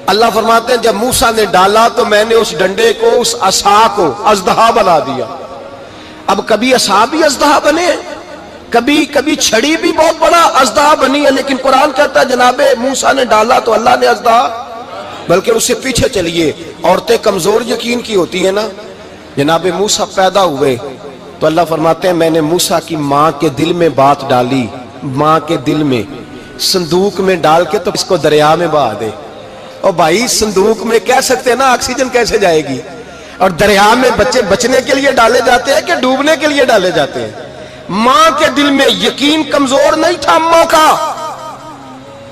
اللہ فرماتے ہیں جب موسیٰ نے ڈالا تو میں نے اس ڈنڈے کو، اس عصا کو اژدہا بنا دیا۔ اب کبھی عصا بھی اژدہا بنے، کبھی چھڑی بھی بہت بڑا اژدہا بنی ہے، لیکن قرآن کہتا ہے جناب موسیٰ نے ڈالا تو اللہ نے اژدہا، بلکہ اس سے پیچھے چلیے، عورتیں کمزور یقین کی ہوتی ہیں نا۔ جناب موسیٰ پیدا ہوئے تو اللہ فرماتے ہیں میں نے موسیٰ کی ماں کے دل میں بات ڈالی، ماں کے دل میں، صندوق میں ڈال کے تو اس کو دریا میں بہا دے۔ اور بھائی صندوق میں کہہ سکتے ہیں نا آکسیجن کیسے جائے گی، اور دریا میں بچے بچنے کے لیے ڈالے جاتے ہیں کہ ڈوبنے کے لیے ڈالے جاتے ہیں؟ ماں کے دل میں یقین کمزور نہیں تھا اماں کا۔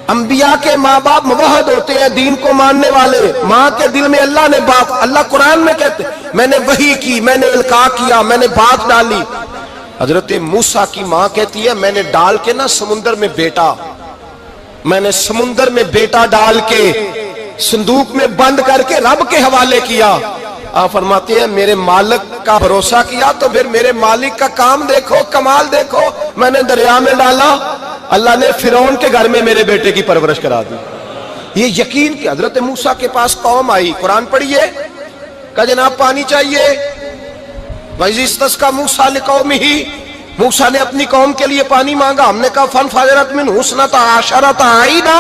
انبیاء کے ماں باپ موحد ہوتے ہیں، دین کو ماننے والے، ماں کے دل میں اللہ نے بات، اللہ قرآن میں کہتے میں نے وحی کی، میں نے القاء کیا، میں نے بات ڈالی۔ حضرت موسیٰ کی ماں کہتی ہے میں نے ڈال کے نا سمندر میں بیٹا، میں نے سمندر میں بیٹا ڈال کے صندوق میں بند کر کے رب کے حوالے کیا۔ آپ فرماتے ہیں میرے مالک کا بھروسہ کیا تو پھر میرے مالک کا کام دیکھو، کمال دیکھو، میں نے دریا میں ڈالا، اللہ نے فرعون کے گھر میں میرے بیٹے کی پرورش کرا دی۔ یہ یقین کہ حضرت موسیٰ کے پاس قوم آئی، قرآن پڑھیے، کہ جناب پانی چاہیے، وَإِذِ اسْتَسْقَىٰ مُوسَىٰ لِقَوْمِهِ، موسیٰ نے اپنی قوم کے لیے پانی مانگا، ہم نے کہا فَانْفَجَرَتْ مِنْهُ اثْنَتَا عَشَرَةَ عَيْنًا،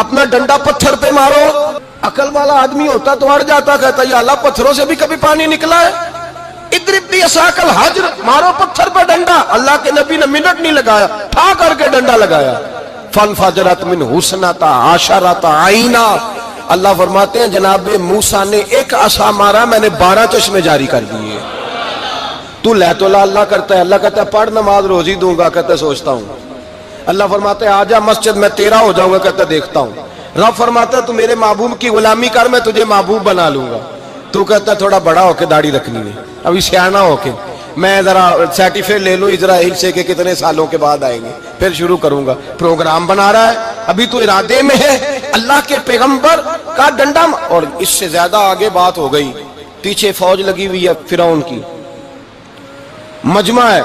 اپنا ڈنڈا پتھر پہ مارو۔ عقل والا آدمی ہوتا تو اڑ جاتا، کہتا یا اللہ پتھروں سے بھی کبھی پانی نکلا ہے؟ اضرب بعصاک الحجر، مارو پتھر پہ ڈنڈا۔ اللہ کے نبی نے منٹ نہیں لگایا، ٹھا کر کے ڈنڈا لگایا۔ فَانْفَجَرَتْ مِنْهُ اثْنَتَا عَشَرَةَ عَيْنًا، اللہ فرماتے ہیں جناب موسیٰ نے ایک عصا مارا، میں نے 12 چشمے جاری کر دیے۔ تو لے تو اللہ کرتا ہے، اللہ کہتا ہے پڑھ نماز روزی دوں گا، کہتا ہے سوچتا ہوں۔ اللہ فرماتا ہے آجا مسجد میں تیرا ہو جاؤں گا، کہتا ہے دیکھتا ہوں۔ رب فرماتا ہے تو میرے محبوب کی غلامی کر، میں تجھے محبوب بنا لوں گا۔ تو کہتا ہے تھوڑا بڑا ہو کے داڑھی رکھنی ہے، ابھی سیانا ہو کے میں ذرا سرٹیفکیٹ لے لوں اسرائیل سے کہ کتنے سالوں کے بعد آئیں گے، پھر شروع کروں گا۔ پروگرام بنا رہا ہے، ابھی تو ارادے میں ہے۔ اللہ کے پیغمبر کا ڈنڈا، اور اس سے زیادہ آگے بات ہو گئی، پیچھے فوج لگی ہوئی ہے فرعون کی، مجمع ہے،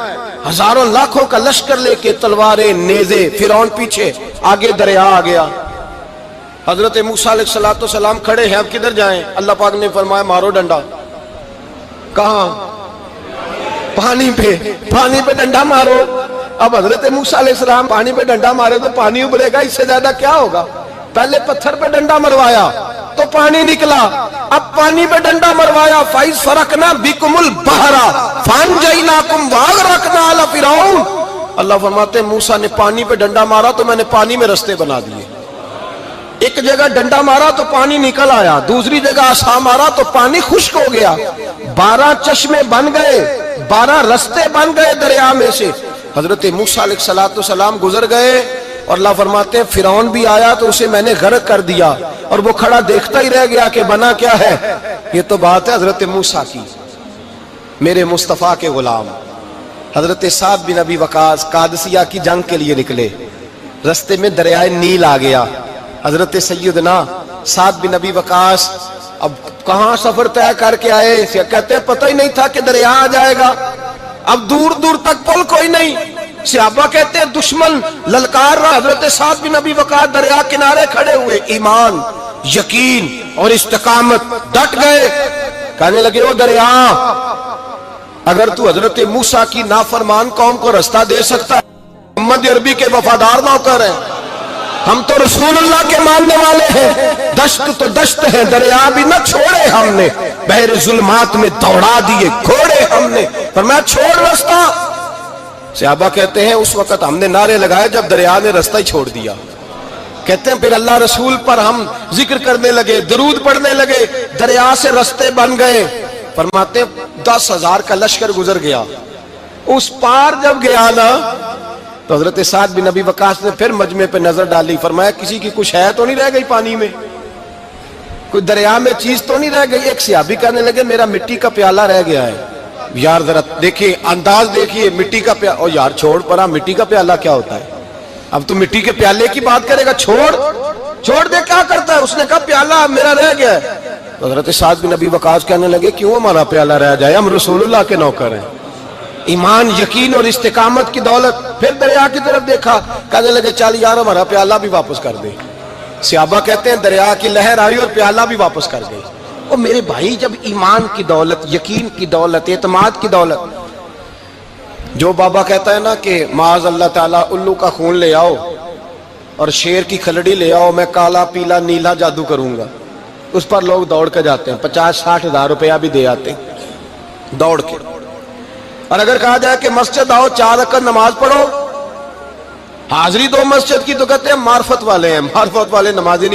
ہزاروں لاکھوں کا لشکر لے کے، تلواریں، نیزے، فرعون پیچھے، آگے دریا آ گیا۔ حضرت موسیٰ علیہ السلام کھڑے ہیں، اب کدھر جائیں؟ اللہ پاک نے فرمایا مارو ڈنڈا۔ کہاں؟ پانی پہ ڈنڈا مارو۔ اب حضرت موسیٰ علیہ السلام پانی پہ ڈنڈا مارے تو پانی ابلے گا، اس سے زیادہ کیا ہوگا؟ پہلے پتھر پہ ڈنڈا مروایا تو پانی نکلا، اب پانی پہ ڈنڈا مروایا، فَإِذْ فَرَقْنَا بِكُمُ الْبَحْرَ فَأَنْجَيْنَاكُمْ وَأَغْرَقْنَا آلَ فِرْعَوْنَ۔ اللہ فرماتے ہیں موسیٰ نے پانی پہ ڈنڈا مارا تو میں نے پانی میں رستے بنا دیے۔ ایک جگہ ڈنڈا مارا تو پانی نکل آیا، دوسری جگہ عصا مارا تو پانی خشک ہو گیا، 12 چشمے بن گئے، 12 رستے بن گئے دریا میں سے۔ حضرت موسیٰ علیہ السلام گزر گئے، اور اللہ فرماتے ہیں فرعون بھی آیا تو اسے میں نے غرق کر دیا، اور وہ کھڑا دیکھتا ہی رہ گیا کہ بنا کیا ہے۔ یہ تو بات ہے حضرت موسیٰ کی، میرے مصطفیٰ کے غلام۔ حضرت سعد بن ابی وقاص قادسیہ کی جنگ کے لیے نکلے، رستے میں دریائے نیل آ گیا۔ حضرت سیدنا سعد بن ابی وقاص اب کہاں سفر طے کر کے آئے، کہتے ہیں پتہ ہی نہیں تھا کہ دریا آ جائے گا، اب دور دور تک پل کوئی نہیں۔ صحابہ کہتے ہیں دشمن للکار رہا، حضرت سعد بن ابی وقاص دریا کنارے کھڑے ہوئے، ایمان، یقین اور استقامت، ڈٹ گئے، کہنے لگے او دریا، اگر تو حضرت موسیٰ کی نافرمان قوم کو رستہ دے سکتا ہے، محمد عربی کے وفادار نوکر ہیں، ہم تو رسول اللہ کے ماننے والے ہیں، دشت تو دشت ہے، دریا بھی نہ چھوڑے ہم نے، بحر ظلمات میں دوڑا دیے گھوڑے ہم نے، فرمایا چھوڑ رستہ۔ صحابہ کہتے ہیں اس وقت ہم نے نعرے لگائے جب دریا نے رستہ ہی چھوڑ دیا۔ کہتے ہیں پھر اللہ رسول پر ہم ذکر کرنے لگے، درود پڑھنے لگے، دریا سے رستے بن گئے۔ فرماتے ہیں 10,000 کا لشکر گزر گیا، اس پار جب گیا نا تو حضرت سعد بن ابی وقاص نے پھر مجمع پہ نظر ڈالی، فرمایا کسی کی کچھ ہے تو نہیں رہ گئی پانی میں، کوئی دریا میں چیز تو نہیں رہ گئی؟ ایک صحابی کہنے لگے میرا مٹی کا پیالہ رہ گیا ہے۔ یار ذرا دیکھیے انداز دیکھیے، مٹی کا پیالہ، او یار چھوڑ پرا، مٹی کا پیالہ کیا ہوتا ہے؟ اب تو مٹی کے پیالے کی بات کرے گا، چھوڑ دے، کیا کرتا ہے؟ اس نے کہا پیالہ میرا رہ گیا ہے۔ تو حضرت سعد بن ابی وقاص کہنے لگے کیوں ہمارا پیالہ رہ جائے، ہم رسول اللہ کے نوکر ہیں۔ ایمان، یقین اور استقامت کی دولت۔ پھر دریا کی طرف دیکھا، کہنے لگے چل یار ہمارا پیالہ بھی واپس کر دے۔ صحابہ کہتے ہیں دریا کی لہر آئی اور پیالہ بھی واپس کر گئی. اور میرے بھائی جب ایمان کی دولت، یقین کی دولت، اعتماد کی دولت، جو بابا کہتا ہے نا کہ معاذ اللہ تعالیٰ الو کا خون لے آؤ اور شیر کی کھلڑی لے آؤ، میں کالا پیلا نیلا جادو کروں گا، اس پر لوگ دوڑ کے جاتے ہیں، 50-60 ہزار روپیہ بھی دے آتے ہیں دوڑ کے. اور اگر کہا جائے کہ مسجد آؤ 4 رکعت نماز پڑھو، حاضری دو مسجد کی، تو کہتے ہیں معرفت والے ہیں، معرفت والے نمازی نہیں.